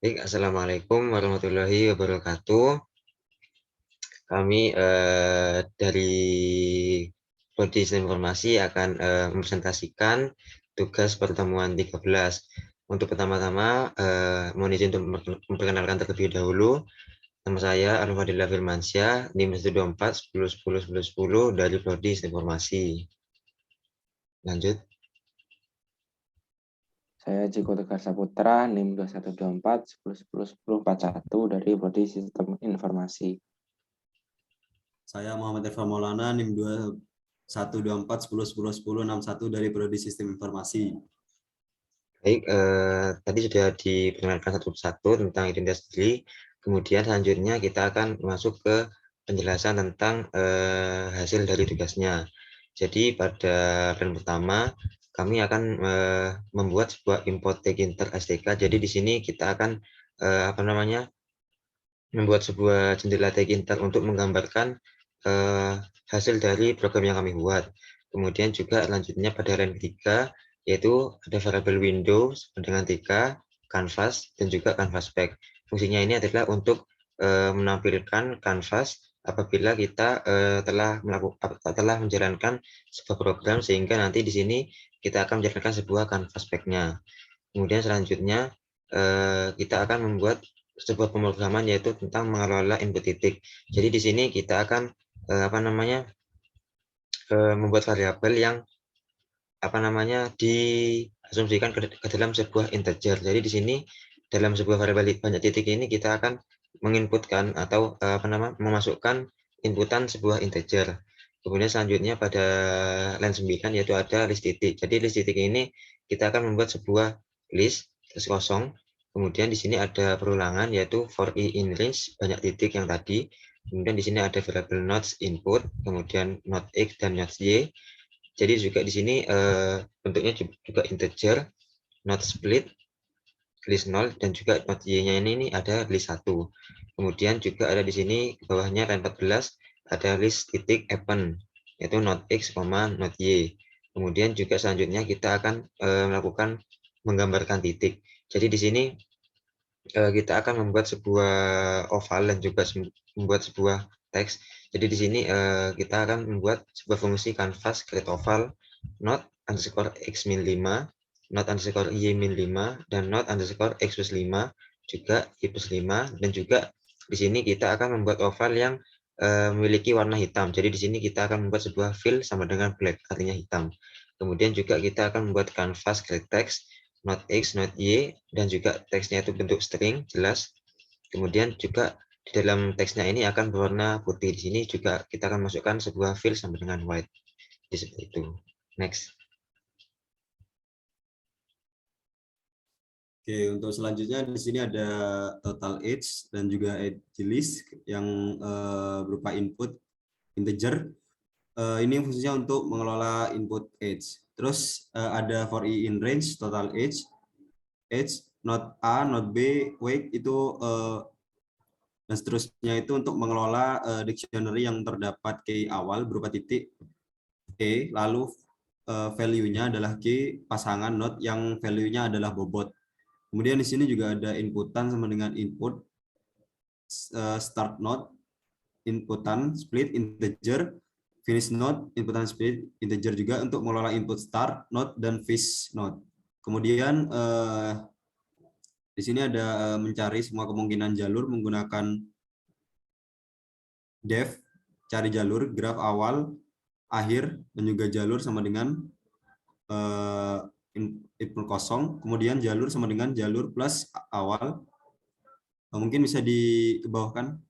Baik, Assalamualaikum warahmatullahi wabarakatuh. Kami dari Prodi Sistem Informasi akan mempresentasikan tugas pertemuan 13. Untuk pertama-tama, mohon izin untuk memperkenalkan terlebih dahulu. Nama saya Arifadillah Firmansyah, NIM 124 10 10 10 10 dari Prodi Sistem Informasi. Lanjut. Saya Jiko Tegar Saputra, NIM 2124 10 10 10 41 dari Prodi Sistem Informasi. Saya Muhammad Irfan Maulana, NIM 2124 10 10 10 61 dari Prodi Sistem Informasi. Baik, tadi sudah diperkenalkan satu persatu tentang identitas diri. Kemudian selanjutnya kita akan masuk ke penjelasan tentang hasil dari tugasnya. Jadi pada plan pertama kami akan membuat sebuah import taginter STK. Jadi di sini kita akan membuat sebuah jendela taginter untuk menggambarkan hasil dari program yang kami buat. Kemudian juga selanjutnya pada line ketiga yaitu ada variable window dengan TK, canvas, dan juga canvas pack. Fungsinya ini adalah untuk menampilkan canvas apabila kita telah menjalankan sebuah program, sehingga nanti di sini kita akan menjalankan sebuah canvas pack-nya. Kemudian selanjutnya kita akan membuat sebuah pemrograman yaitu tentang mengelola input titik. Jadi di sini kita akan membuat variabel yang diasumsikan ke dalam sebuah integer. Jadi di sini dalam sebuah variabel banyak titik ini kita akan menginputkan atau memasukkan inputan sebuah integer. Kemudian selanjutnya pada line 9 yaitu ada list titik. Jadi list titik ini kita akan membuat sebuah list kosong. Kemudian di sini ada perulangan yaitu for i in range banyak titik yang tadi. Kemudian di sini ada variabel nodes input, kemudian node x dan node y. Jadi juga di sini bentuknya juga integer, not split, list 0, dan juga not y-nya ini ada list 1. Kemudian juga ada di sini di bawahnya line 14 ada list titik append, yaitu not x, not y. Kemudian juga selanjutnya kita akan melakukan menggambarkan titik. Jadi di sini kita akan membuat sebuah oval dan juga membuat sebuah teks. Jadi di sini kita akan membuat sebuah fungsi canvas create oval not underscore x min 5, not underscore y min 5, dan not underscore x plus 5, juga y plus 5, dan juga di sini kita akan membuat oval yang memiliki warna hitam. Jadi di sini kita akan membuat sebuah fill sama dengan black, artinya hitam. Kemudian juga kita akan membuat canvas create text not x, not y, dan juga teksnya itu bentuk string jelas. Kemudian juga di dalam teksnya ini akan berwarna putih. Di sini juga kita akan masukkan sebuah fill sama dengan white. Jadi seperti itu. Next. Oke, untuk selanjutnya di sini ada total age dan juga age list yang berupa input integer. Ini fungsinya untuk mengelola input age. Terus ada for i in range, total age, not A, not B, weight itu dan seterusnya itu untuk mengelola dictionary yang terdapat key awal berupa titik E, lalu value-nya adalah key pasangan not yang value-nya adalah bobot. Kemudian di sini juga ada inputan sama dengan input start node, inputan split integer, finish node, inputan split integer juga untuk mengelola input start node dan finish node. Kemudian di sini ada mencari semua kemungkinan jalur menggunakan def, cari jalur, graf awal, akhir, dan juga jalur sama dengan input kosong, kemudian jalur sama dengan jalur plus awal. Mungkin bisa dibawahkan.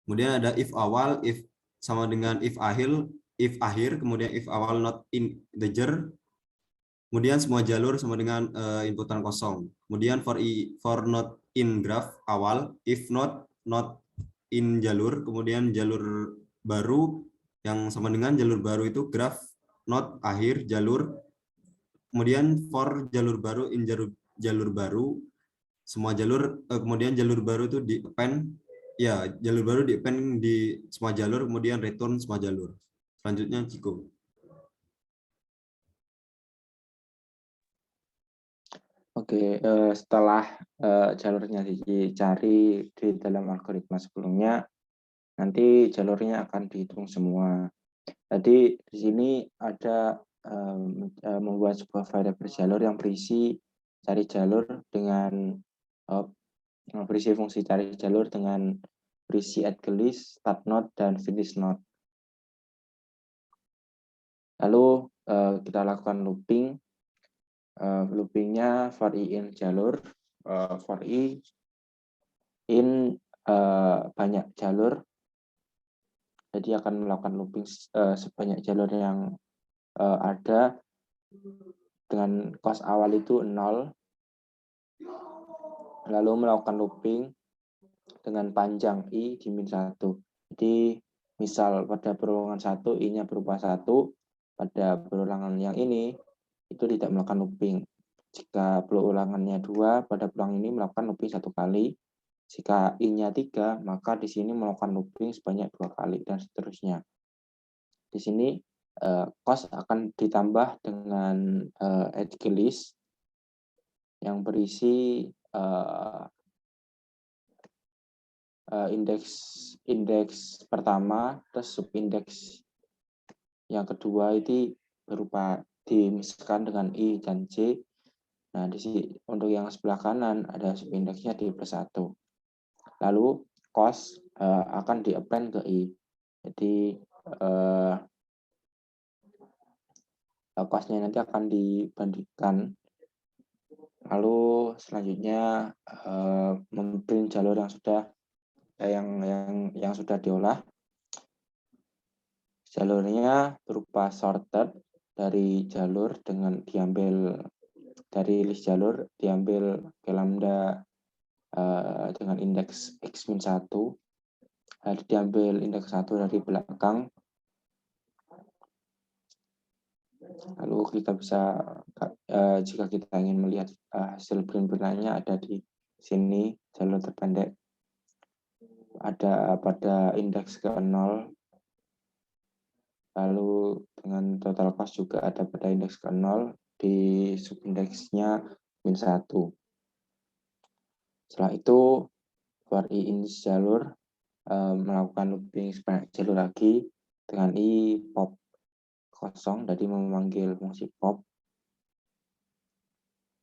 Kemudian ada if awal, if sama dengan if akhir, kemudian if awal not integer, kemudian semua jalur sama dengan inputan kosong. Kemudian for not in graph awal, if not in jalur, kemudian jalur baru yang sama dengan jalur baru itu graph not akhir jalur. Kemudian for jalur baru in jalur baru semua jalur, kemudian jalur baru itu di append, ya jalur baru di append di semua jalur, kemudian return semua jalur. Selanjutnya Ciko. Oke, setelah jalurnya dicari di dalam algoritma sebelumnya, nanti jalurnya akan dihitung semua. Jadi di sini ada membuat sebuah variabel jalur yang berisi cari jalur dengan berisi fungsi cari jalur dengan berisi add list, start node, dan finish node. Lalu kita lakukan looping. Loopingnya for i in jalur, for i in banyak jalur. Jadi akan melakukan looping sebanyak jalur yang ada dengan cost awal itu 0. Lalu melakukan looping dengan panjang i di min 1. Jadi misal pada perulangan 1 i-nya berupa 1, pada perulangan yang ini itu tidak melakukan looping. Jika perulangannya 2, pada perulangan ini melakukan looping 1 kali. Jika i-nya 3, maka di sini melakukan looping sebanyak 2 kali dan seterusnya. Di sini cost akan ditambah dengan add list yang berisi indeks pertama terus subindeks yang kedua itu berupa dimisahkan dengan i dan j. Nah, di sini untuk yang sebelah kanan ada subindeksnya di +1. Lalu cost akan di-append ke i. Jadi cost-nya nanti akan dibandingkan. Lalu selanjutnya memprint jalur yang sudah diolah. Jalurnya berupa sorted dari jalur dengan diambil dari list jalur, diambil ke lambda dengan indeks x-1, lalu diambil indeks 1 dari belakang. Lalu kita bisa, jika kita ingin melihat hasil print-printannya ada di sini, jalur terpendek. Ada pada indeks ke 0, lalu dengan total cost juga ada pada indeks ke 0, di subindeksnya min 1. Setelah itu, for i in jalur, melakukan looping sebanyak jalur lagi dengan i pop kosong, jadi memanggil fungsi pop.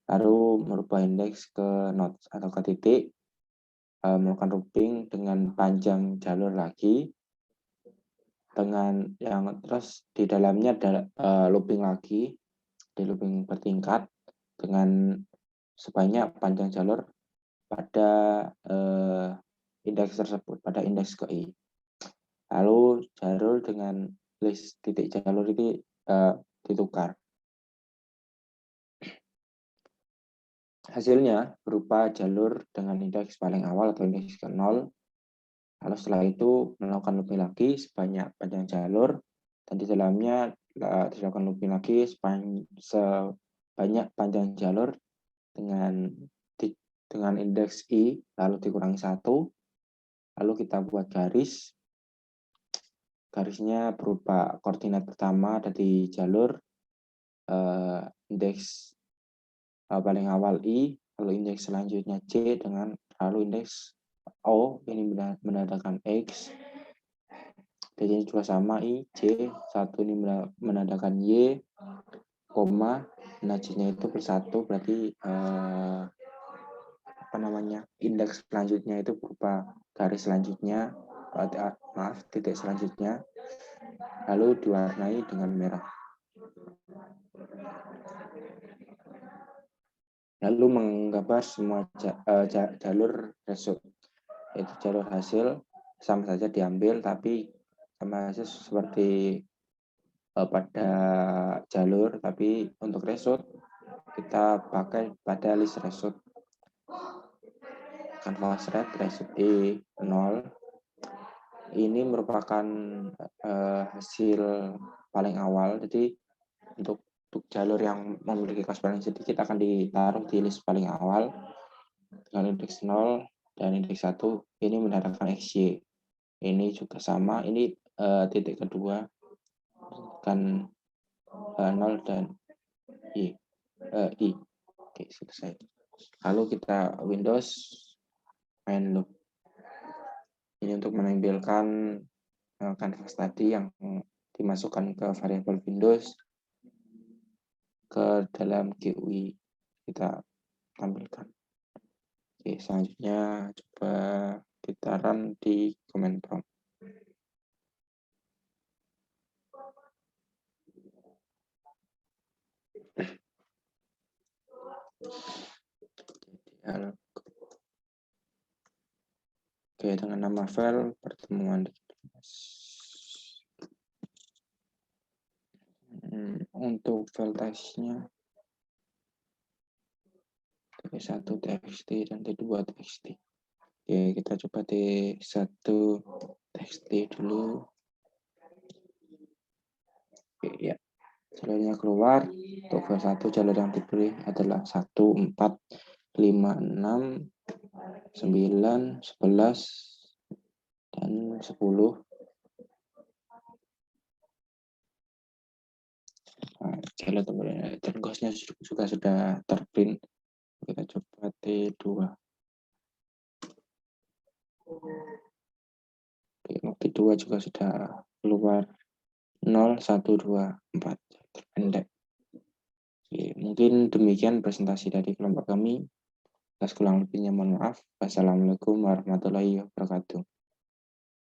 Lalu merubah indeks ke node atau ke titik, melakukan looping dengan panjang jalur lagi, dengan yang terus di dalamnya ada looping lagi, di looping bertingkat dengan sebanyak panjang jalur pada indeks tersebut, pada indeks ke i. Lalu jalur dengan list titik jalur ini ditukar. Hasilnya berupa jalur dengan indeks paling awal atau indeks ke 0. Lalu setelah itu melakukan looping lagi sebanyak panjang jalur, dan di dalamnya dilakukan looping lagi sebanyak panjang jalur dengan indeks i, lalu dikurangi 1. Lalu kita buat garis. Garisnya berupa koordinat pertama ada di jalur, indeks paling awal i, lalu indeks selanjutnya j, dengan lalu indeks o ini menandakan x. Jadi juga sama i, j, 1 ini menandakan y, koma, nah j-nya itu +1, berarti indeks selanjutnya itu berupa garis selanjutnya, titik selanjutnya, lalu diwarnai dengan merah. Lalu menggambar semua jalur result, yaitu jalur hasil sama saja diambil, tapi sama saja seperti pada jalur, tapi untuk result kita pakai pada list result. Canvas red result i 0. Ini merupakan hasil paling awal. Jadi untuk jalur yang memiliki cost paling sedikit akan ditaruh di list paling awal dengan indeks 0 dan indeks 1. Ini menandakan xy. Ini juga sama. Ini titik kedua kan 0 dan i. Oke, selesai. Lalu kita Windows main loop. Ini untuk menampilkan canvas tadi yang dimasukkan ke variabel Windows ke dalam GUI kita tampilkan. Oke, selanjutnya coba kita run di command prompt. Oke, dengan nama file pertemuan untuk file testnya T1 txt dan T2 txt. Oke, kita coba T1 txt dulu. Oke, ya. Jalurnya keluar. Untuk file 1 jalur yang dipilih adalah 1, 4, 5, 6, 9, 11, dan 10. Nah, jalur tergosnya juga sudah terprint. Kita coba T2. Oke, T2 juga sudah keluar 0, 1, 2, 4. Terpendek. Oke, mungkin demikian presentasi dari kelompok kami. Atas kurang lebihnya mohon maaf. Wassalamualaikum warahmatullahi wabarakatuh.